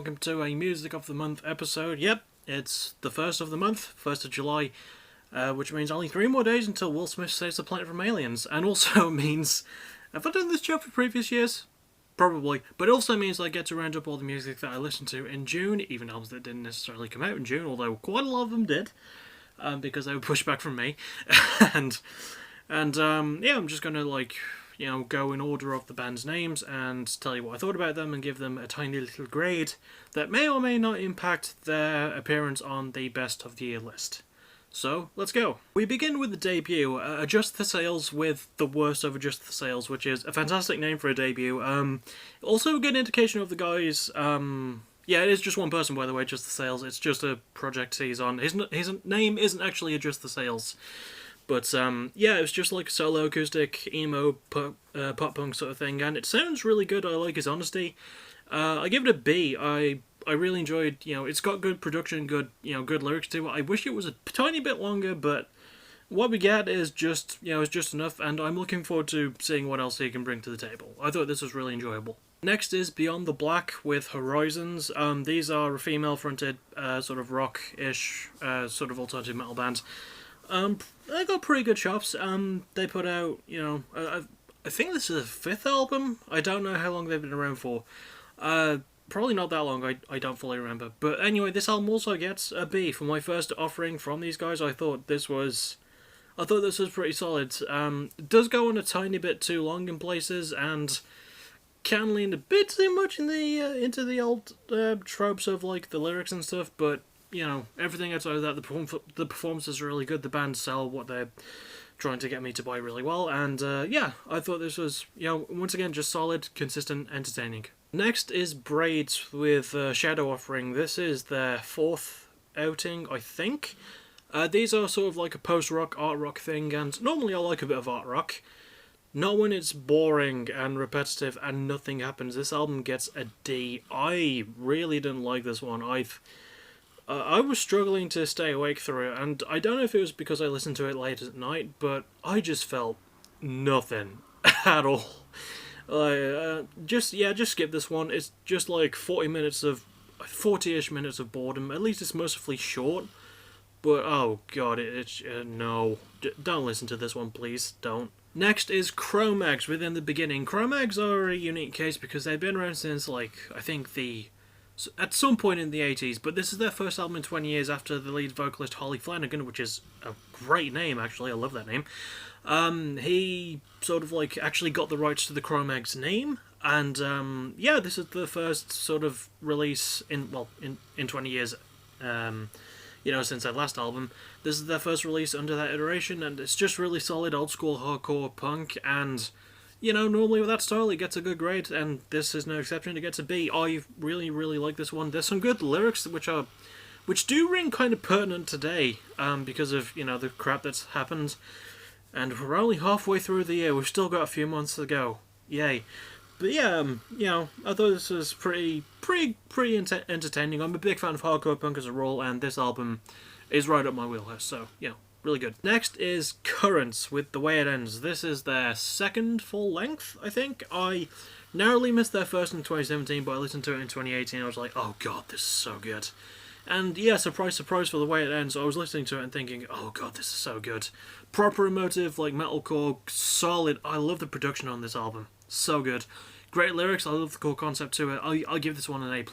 welcome to a Music of the Month episode. Yep, it's the 1st of the month, 1st of July, which means only 3 more days until Will Smith saves the planet from aliens, and also means, have I done this job for previous years? Probably, but it also means I get to round up all the music that I listened to in June, even albums that didn't necessarily come out in June, although quite a lot of them did, because they were pushed back from me, and yeah, I'm just gonna go in order of the band's names and tell you what I thought about them and give them a tiny little grade that may or may not impact their appearance on the best of the year list. So, let's go. We begin with the debut, Adjust the Sails with the worst of Adjust the Sails, which is a fantastic name for a debut. Also a good indication of the guys. Yeah, it is just one person, by the way, Adjust the Sails. It's just a project he's on. His name isn't actually Adjust the Sails. But, yeah, it was just like a solo acoustic, emo, pop punk sort of thing, and it sounds really good. I like his honesty. I give it a B. I really enjoyed, it's got good production, good lyrics to it. I wish it was a tiny bit longer, but what we get is just, is just enough, and I'm looking forward to seeing what else he can bring to the table. I thought this was really enjoyable. Next is Beyond the Black with Horizons. These are a female-fronted, sort of rock-ish, sort of alternative metal band. They got pretty good chops. They put out, I think this is the 5th album. I don't know how long they've been around for. Probably not that long, I don't fully remember. But anyway, this album also gets a B. For my first offering from these guys, I thought this was pretty solid. It does go on a tiny bit too long in places, and can lean a bit too much in the into the old tropes of like the lyrics and stuff, but everything outside of that, the performances are really good. The band sell what they're trying to get me to buy really well, and yeah, I thought this was, once again, just solid, consistent, entertaining. Next is Braids with Shadow Offering. This is their 4th outing, I think. These are sort of like a post-rock, art rock thing, and normally I like a bit of art rock. Not when it's boring and repetitive and nothing happens. This album gets a D. I really didn't like this one. I was struggling to stay awake through it, and I don't know if it was because I listened to it late at night, but I just felt nothing at all. Just skip this one. It's just like 40-ish minutes of boredom. At least it's mercifully short, but oh god, no. Don't listen to this one, please, don't. Next is Cro-Mags Within the Beginning. Cro-Mags are a unique case because they've been around since, I think at some point in the 80s, but this is their first album in 20 years after the lead vocalist Holly Flanagan, which is a great name, actually. I love that name. He sort of actually got the rights to the Cro-Mags name, and yeah, this is the first sort of release in 20 years, since their last album. This is their first release under that iteration, and it's just really solid old school hardcore punk, and normally with that style it gets a good grade, and this is no exception. It gets a B. I really, really like this one. There's some good lyrics which do ring kind of pertinent today, because of, the crap that's happened. And we're only halfway through the year. We've still got a few months to go. Yay. But yeah, I thought this was pretty entertaining. I'm a big fan of hardcore punk as a rule, and this album is right up my wheelhouse, so yeah. Really good. Next is Currents with The Way It Ends. This is their 2nd full length, I think. I narrowly missed their first in 2017, but I listened to it in 2018. I was like, oh god, this is so good. And yeah, surprise, surprise for The Way It Ends. I was listening to it and thinking, oh god, this is so good. Proper emotive, metalcore, solid. I love the production on this album. So good. Great lyrics. I love the core concept to it. I'll give this one an A+.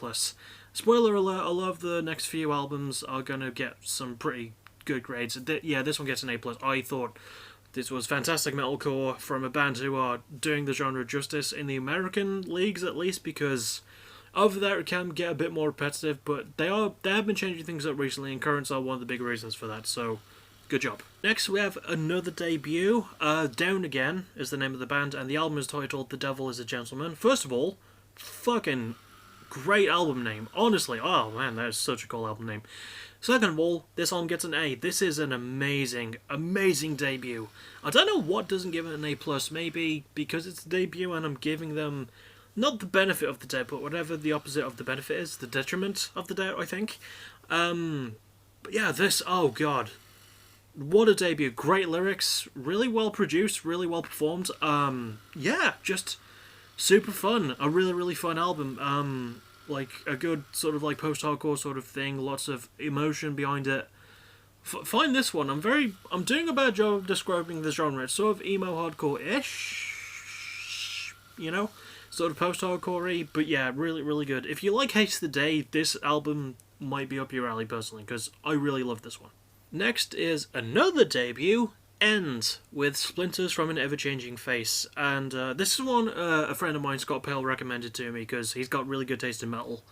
Spoiler alert, a lot of the next few albums are going to get some pretty good grades. Yeah, this one gets an A+. I thought this was fantastic metalcore from a band who are doing the genre justice in the American leagues, at least, because over there it can get a bit more repetitive, but they have been changing things up recently, and Currents are one of the big reasons for that, so good job. Next we have another debut. Down Again is the name of the band, and the album is titled The Devil is a Gentleman. First of all, fucking great album name. Honestly, oh man, that is such a cool album name. Second of all, this album gets an A. This is an amazing, amazing debut. I don't know what doesn't give it an A+. Maybe because it's a debut and I'm giving them not the benefit of the doubt, but whatever the opposite of the benefit is, the detriment of the doubt, I think. But yeah, this, oh god. What a debut. Great lyrics, really well produced, really well performed. Yeah, just super fun. A really, really fun album. like a good sort of like post-hardcore sort of thing. Lots of emotion behind it. Find this one. I'm doing a bad job of describing the genre. It's sort of emo hardcore-ish, you know, sort of post-hardcore-y. But yeah, really, really good. If you like Haste the Day, this album might be up your alley personally, because I really love this one. Next is another debut, End, with Splinters from an Ever-Changing Face. And this is one a friend of mine, Scott Pale, recommended to me because he's got really good taste in metal.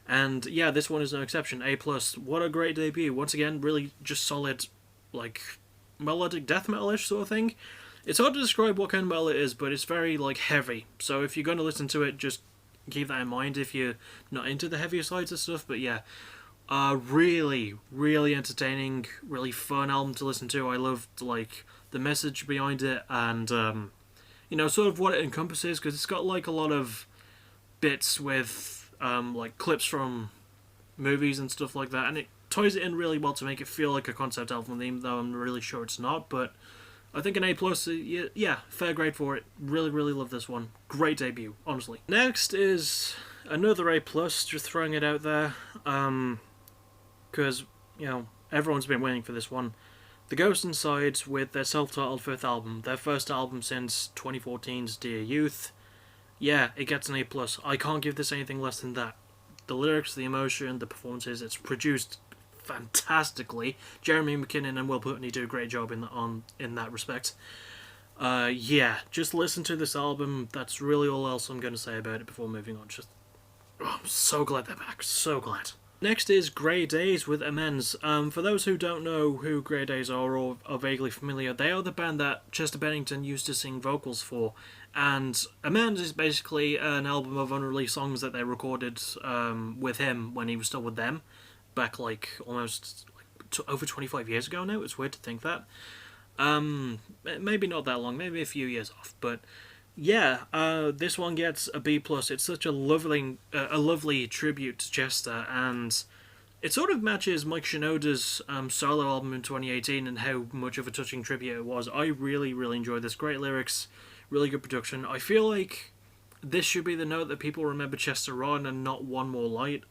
And yeah, this one is no exception. A+. What a great debut. Once again, really just solid, like, melodic death metal-ish sort of thing. It's hard to describe what kind of metal it is, but it's very, like, heavy. So if you're going to listen to it, just keep that in mind if you're not into the heavier sides of stuff. But yeah, really, really entertaining, really fun album to listen to. I loved, like, the message behind it and, you know, sort of what it encompasses, because it's got, like, a lot of bits with, like, clips from movies and stuff like that, and it ties it in really well to make it feel like a concept album, even though I'm really sure it's not, but I think an A+, yeah, fair grade for it. Really, really love this one. Great debut, honestly. Next is another A+, just throwing it out there, because, you know, everyone's been waiting for this one. The Ghost Inside with their self-titled fifth album, their first album since 2014's Dear Youth. Yeah, it gets an A+. I can't give this anything less than that. The lyrics, the emotion, the performances, it's produced fantastically. Jeremy McKinnon and Will Putney do a great job in that respect. Yeah, just listen to this album. That's really all else I'm going to say about it before moving on. Just, oh, I'm so glad they're back. So glad. Next is Grey Days with Amends. For those who don't know who Grey Days are or are vaguely familiar, they are the band that Chester Bennington used to sing vocals for. And Amends is basically an album of unreleased songs that they recorded with him when he was still with them, back like almost over 25 years ago now. It's weird to think that. Maybe not that long, maybe a few years off, but yeah, this one gets a B+. It's such a lovely tribute to Chester, and it sort of matches Mike Shinoda's solo album in 2018 and how much of a touching tribute it was. I really, really enjoyed this. Great lyrics, really good production. I feel like this should be the note that people remember Chester on and not One More Light.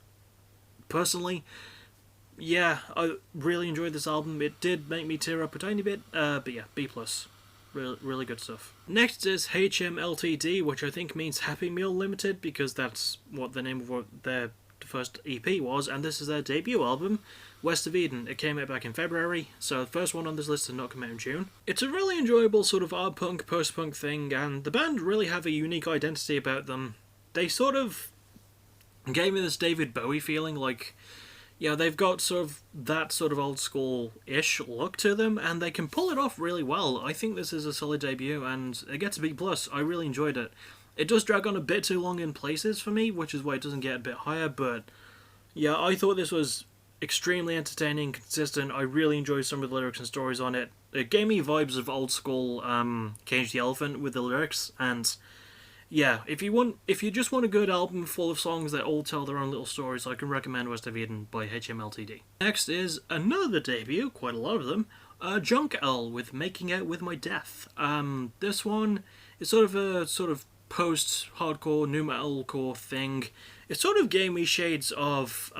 Personally, yeah, I really enjoyed this album. It did make me tear up a tiny bit, but yeah, B+. Really good stuff. Next is HMLTD, which I think means Happy Meal Limited, because that's what the name of what their first EP was, and this is their debut album, West of Eden. It came out back in February, so the first one on this list did not come out in June. It's a really enjoyable sort of art punk, post-punk thing, and the band really have a unique identity about them. They sort of gave me this David Bowie feeling, like, yeah, they've got sort of that sort of old school-ish look to them, and they can pull it off really well. I think this is a solid debut, and it gets a B+. I really enjoyed it. It does drag on a bit too long in places for me, which is why it doesn't get a bit higher, but yeah, I thought this was extremely entertaining, consistent. I really enjoyed some of the lyrics and stories on it. It gave me vibes of old school Cage the Elephant with the lyrics, and yeah, if you just want a good album full of songs that all tell their own little stories, I can recommend West of Eden by HMLTD. Next is another debut, quite a lot of them, Junk L with Making Out With My Death. This one is sort of post-hardcore, nu metalcore thing. It sort of gave me shades of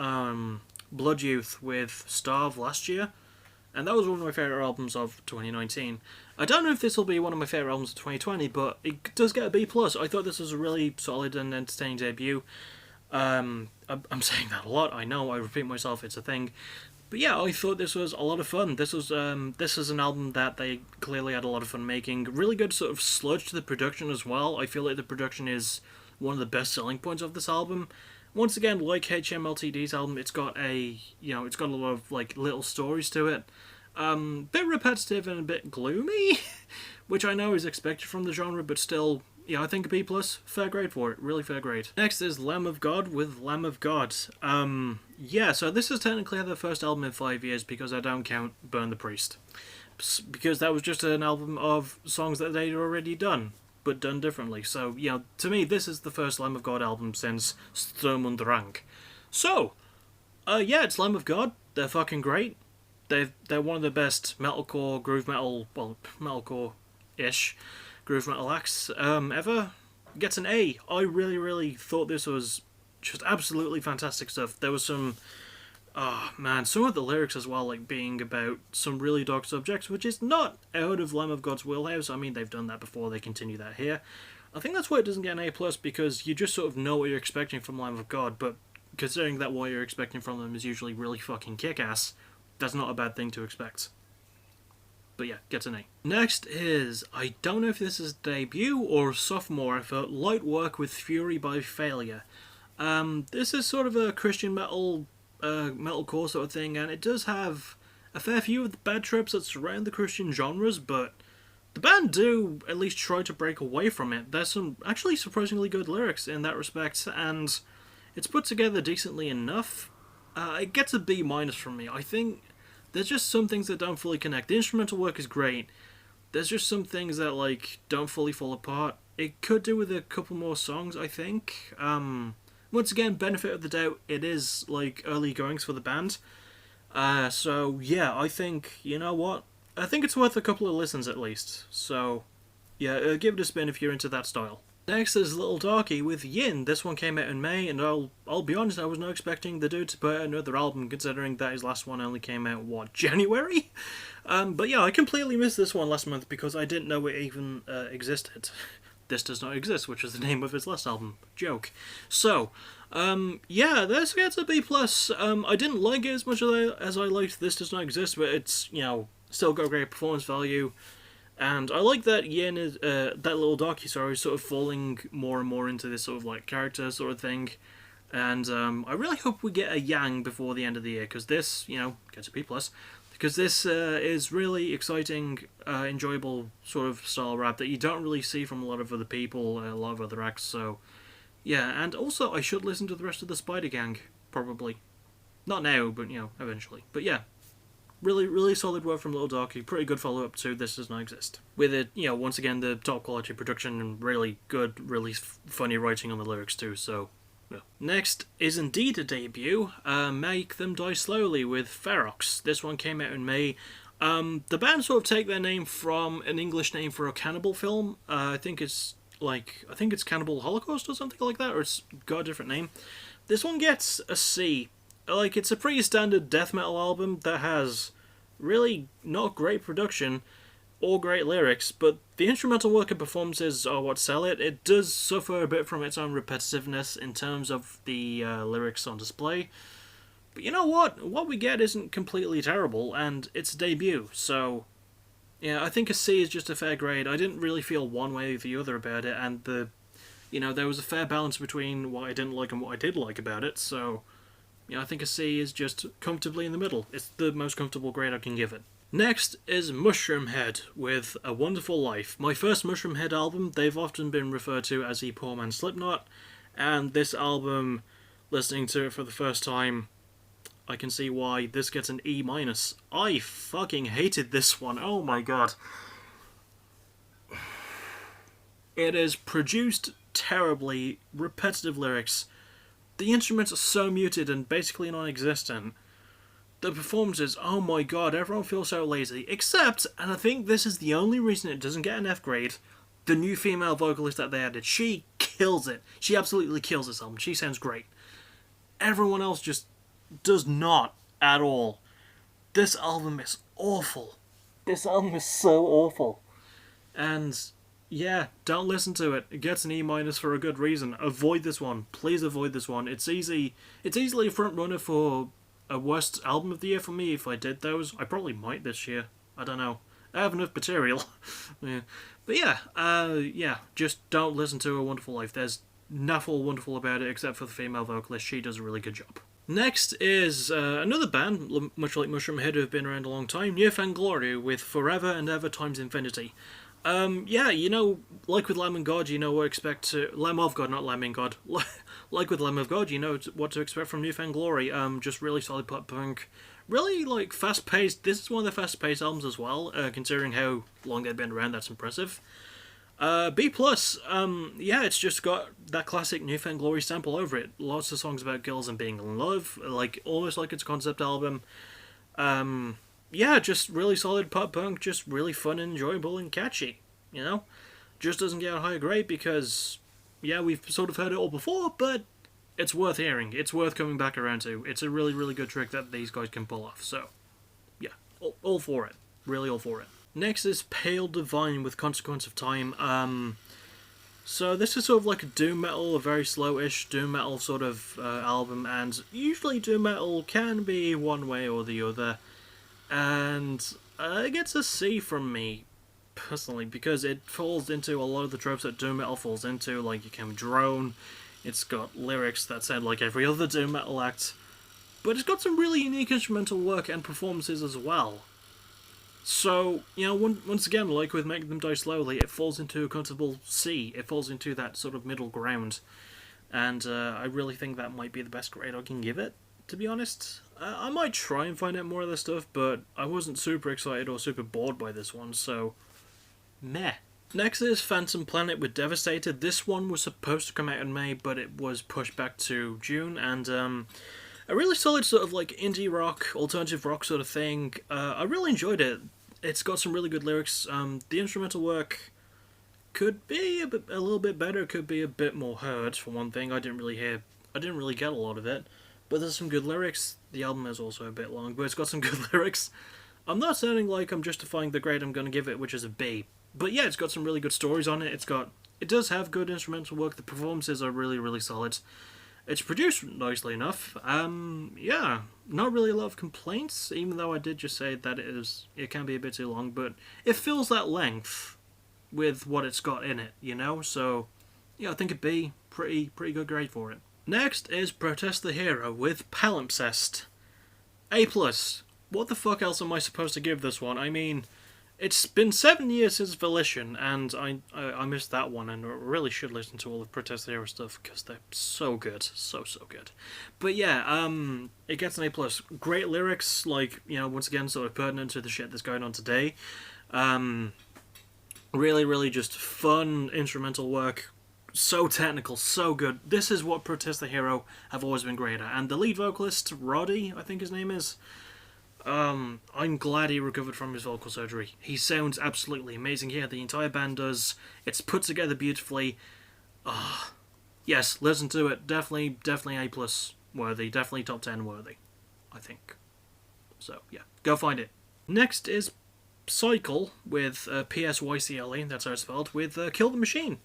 Blood Youth with Starve last year, and that was one of my favourite albums of 2019. I don't know if this will be one of my favourite albums of 2020, but it does get a B+. I thought this was a really solid and entertaining debut. I'm saying that a lot, I know, I repeat myself, it's a thing. But yeah, I thought this was a lot of fun. This is an album that they clearly had a lot of fun making. Really good sort of sludge to the production as well. I feel like the production is one of the best selling points of this album. Once again, like HMLTD's album, it's got a lot of like little stories to it. Bit repetitive and a bit gloomy, which I know is expected from the genre, but still, yeah, I think a B+, fair grade for it, really fair grade. Next is Lamb of God with Lamb of God. Yeah, so this is technically their first album in 5 years, because I don't count Burn the Priest, because that was just an album of songs that they'd already done, but done differently. So, you know, to me, this is the first Lamb of God album since Sturm und Drang. So, yeah, it's Lamb of God, they're fucking great. They're one of the best metalcore, groove metal, well, metalcore-ish groove metal acts ever. Gets an A. I really, really thought this was just absolutely fantastic stuff. There was some, oh man, some of the lyrics as well, like being about some really dark subjects, which is not out of Lamb of God's wheelhouse. I mean, they've done that before, they continue that here. I think that's why it doesn't get an A+, because you just sort of know what you're expecting from Lamb of God, but considering that what you're expecting from them is usually really fucking kick-ass, that's not a bad thing to expect. But yeah, gets an A. Next is, I don't know if this is debut or sophomore effort, Light Work with Fury by Failure. This is sort of a Christian metalcore sort of thing, and it does have a fair few of the bad tropes that surround the Christian genres, but the band do at least try to break away from it. There's some actually surprisingly good lyrics in that respect, and it's put together decently enough. It gets a B- from me. I think there's just some things that don't fully connect. The instrumental work is great. There's just some things that, like, don't fully fall apart. It could do with a couple more songs, I think. Once again, benefit of the doubt, it is, like, early goings for the band. So, yeah, I think, you know what? I think it's worth a couple of listens at least. So, yeah, give it a spin if you're into that style. Next is Little Darky with Yin. This one came out in May, and I'll be honest, I was not expecting the dude to put out another album, considering that his last one only came out, what, January? But yeah, I completely missed this one last month because I didn't know it even existed. This Does Not Exist, which is the name of his last album. Joke. So, yeah, this gets a B+. I didn't like it as much as I liked This Does Not Exist, but it's, you know, still got great performance value. And I like that Yin is, that Little Darky, sorry, sort of falling more and more into this sort of like character sort of thing. And I really hope we get a Yang before the end of the year, because this, you know, gets a B+. Because this is really exciting, enjoyable sort of style rap that you don't really see from a lot of other people, a lot of other acts, so yeah. And also, I should listen to the rest of the Spider Gang, probably. Not now, but, you know, eventually. But yeah. Really, really solid work from Little Darky. Pretty good follow-up to This Does Not Exist. With it, you know, once again, the top quality production and really good, really funny writing on the lyrics too, so, yeah. Next is indeed a debut, Make Them Die Slowly with Ferox. This one came out in May. The band sort of take their name from an English name for a cannibal film. I think it's Cannibal Holocaust or something like that, or it's got a different name. This one gets a C. Like, it's a pretty standard death metal album that has really not great production or great lyrics, but the instrumental work and performances are what sell it. It does suffer a bit from its own repetitiveness in terms of the lyrics on display. But you know what? What we get isn't completely terrible, and it's a debut, so yeah, I think a C is just a fair grade. I didn't really feel one way or the other about it, and there was a fair balance between what I didn't like and what I did like about it, so yeah, I think a C is just comfortably in the middle. It's the most comfortable grade I can give it. Next is Mushroomhead with A Wonderful Life. My first Mushroomhead album. They've often been referred to as the Poor Man's Slipknot, and this album, listening to it for the first time, I can see why this gets an E-. I fucking hated this one. Oh my god. It is produced terribly, repetitive lyrics. The instruments are so muted and basically non-existent. The performances, oh my god, everyone feels so lazy. Except, and I think this is the only reason it doesn't get an F grade, the new female vocalist that they added. She kills it. She absolutely kills this album. She sounds great. Everyone else just does not at all. This album is awful. This album is so awful. And yeah, don't listen to it. It gets an E- for a good reason. Avoid this one. Please avoid this one. It's easily a front runner for a worst album of the year for me if I did those. I probably might this year. I don't know. I have enough material. Yeah. But yeah, just don't listen to A Wonderful Life. There's nothing wonderful about it except for the female vocalist. She does a really good job. Next is another band, much like Mushroomhead, who have been around a long time, Newfound Glory with Forever and Ever Times Infinity. Yeah, you know, like with Lamb of God, you know what to expect Lamb of God, not Lamb in God. Like with Lamb of God, you know what to expect from Newfound Glory. Just really solid pop punk. Really, like, fast-paced. This is one of the fast-paced albums as well, considering how long they've been around. That's impressive. B+, yeah, it's just got that classic Newfound Glory stamp all over it. Lots of songs about girls and being in love, like, almost like it's a concept album. Yeah, just really solid pop punk, just really fun and enjoyable and catchy, you know? Just doesn't get a higher grade because, yeah, we've sort of heard it all before, but it's worth hearing. It's worth coming back around to. It's a really, really good trick that these guys can pull off. So, yeah, all for it. Really all for it. Next is Pale Divine with Consequence of Time. So this is sort of like a doom metal, a very slow-ish doom metal sort of album, and usually doom metal can be one way or the other, and it gets a C from me, personally, because it falls into a lot of the tropes that doom metal falls into, like you can drone, it's got lyrics that sound like every other doom metal act, but it's got some really unique instrumental work and performances as well. So, you know, once again, like with Make Them Die Slowly, it falls into a comfortable C. It falls into that sort of middle ground. And I really think that might be the best grade I can give it, to be honest. I might try and find out more of this stuff, but I wasn't super excited or super bored by this one, so meh. Next is Phantom Planet with Devastated. This one was supposed to come out in May, but it was pushed back to June, and a really solid sort of like indie rock, alternative rock sort of thing. I really enjoyed it. It's got some really good lyrics. The instrumental work could be a little bit better, could be a bit more heard, for one thing. I didn't really get a lot of it, but there's some good lyrics. The album is also a bit long, but it's got some good lyrics. I'm not sounding like I'm justifying the grade I'm going to give it, which is a B. But yeah, it's got some really good stories on it. It does have good instrumental work. The performances are really, really solid. It's produced nicely enough. Yeah, not really a lot of complaints, even though I did just say that it can be a bit too long, but it fills that length with what it's got in it, you know? So, yeah, I think it'd be pretty good grade for it. Next is Protest the Hero with Palimpsest. A+. What the fuck else am I supposed to give this one? I mean, it's been 7 years since Volition, and I missed that one, and I really should listen to all the Protest the Hero stuff, because they're so good. So good. But yeah, it gets an A+. Great lyrics, like, you know, once again, sort of pertinent to the shit that's going on today. Really, really just fun instrumental work. So technical, so good. This is what Protest the Hero have always been great at. And the lead vocalist, Roddy, I think his name is, I'm glad he recovered from his vocal surgery. He sounds absolutely amazing here. The entire band does. It's put together beautifully. Yes, listen to it. Definitely A+ worthy. Definitely top 10 worthy, I think. So, yeah, go find it. Next is Cycle with PSYCLE, that's how it's spelled, with Kill the Machine.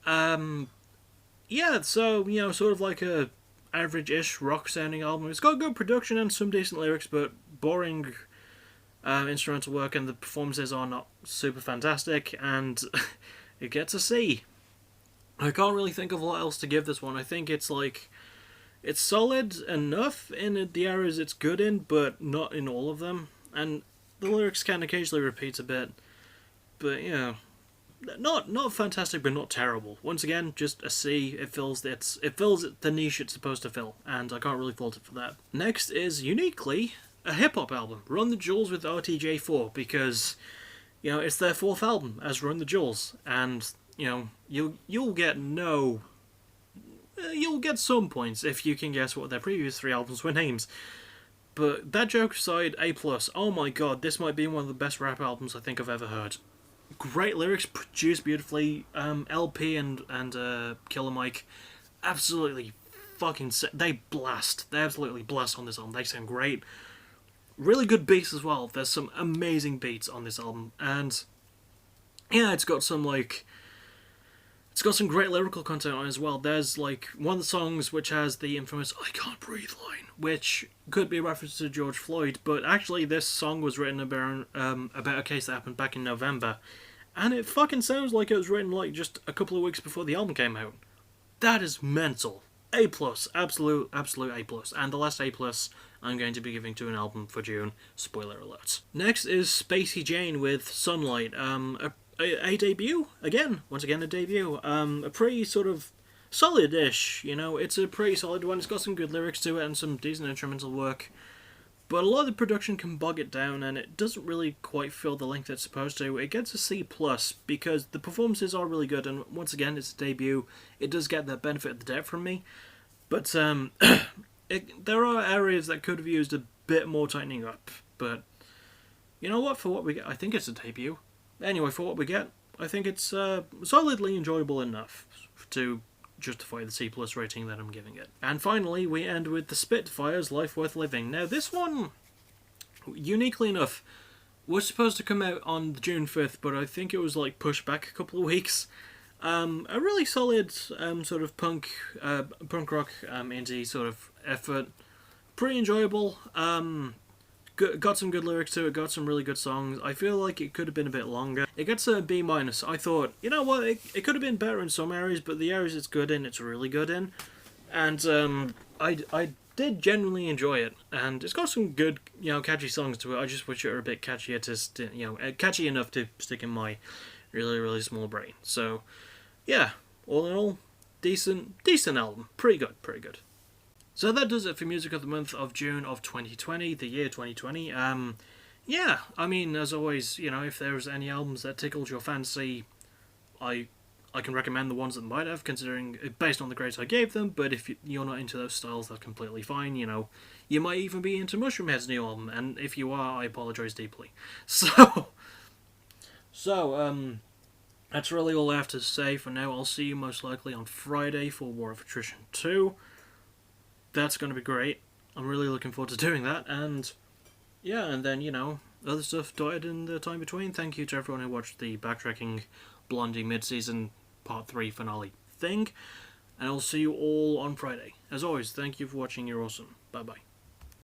Yeah, so, you know, sort of like a average-ish rock-sounding album. It's got good production and some decent lyrics, but boring instrumental work, and the performances are not super fantastic, and it gets a C. I can't really think of what else to give this one. I think it's like, it's solid enough in the areas it's good in, but not in all of them, and the lyrics can occasionally repeat a bit, but yeah. Not fantastic, but not terrible. Once again, just a C. It fills the niche it's supposed to fill, and I can't really fault it for that. Next is, uniquely, a hip-hop album, Run the Jewels with RTJ4, because, you know, it's their fourth album as Run the Jewels, and, you know, you'll get some points if you can guess what their previous 3 albums were named. But that joke aside, A+. Oh my god, this might be one of the best rap albums I think I've ever heard. Great lyrics, produced beautifully. LP and Killer Mike, absolutely fucking they absolutely blast on this album. They sound great. Really good beats as well. There's some amazing beats on this album, and yeah, it's got some great lyrical content on it as well. There's like one of the songs which has the infamous "I Can't Breathe" line, which could be a reference to George Floyd, but actually this song was written about a case that happened back in November, and it fucking sounds like it was written like just a couple of weeks before the album came out. That is mental. A+, absolute A+, and the last A+ I'm going to be giving to an album for June. Spoiler alert. Next is Spacey Jane with Sunlight. A debut again. Once again, a debut. A pretty sort of solid-ish. You know, it's a pretty solid one. It's got some good lyrics to it and some decent instrumental work. But a lot of the production can bog it down, and it doesn't really quite fill the length it's supposed to. It gets a C+, because the performances are really good, and once again, it's a debut. It does get that benefit of the doubt from me. But there are areas that could have used a bit more tightening up. But you know what? For what we get, I think it's a debut. Anyway, for what we get, I think it's solidly enjoyable enough to justify the C+ rating that I'm giving it. And finally, we end with The Spitfires, Life Worth Living. Now, this one, uniquely enough, was supposed to come out on June 5th, but I think it was like pushed back a couple of weeks. A really solid sort of punk rock indie sort of effort. Pretty enjoyable. Got some good lyrics to it, got some really good songs. I feel like it could have been a bit longer. It gets a B-. I thought, you know what, it could have been better in some areas, but the areas it's good in, it's really good in. And I did genuinely enjoy it, and it's got some good, catchy songs to it. I just wish it were a bit catchier catchy enough to stick in my really, really small brain. So, yeah, all in all, decent album. Pretty good. So that does it for Music of the Month of June of 2020, the year 2020. Yeah, I mean, as always, if there's any albums that tickled your fancy, I can recommend the ones that might have, considering based on the grades I gave them. But if you're not into those styles, that's completely fine. You might even be into Mushroomhead's new album, and if you are, I apologize deeply. So that's really all I have to say for now. I'll see you most likely on Friday for War of Attrition 2. That's going to be great. I'm really looking forward to doing that, and yeah, and then, other stuff dotted in the time between. Thank you to everyone who watched the Backtracking Blondie mid-season Part 3 finale thing, and I'll see you all on Friday. As always, thank you for watching, you're awesome. Bye-bye.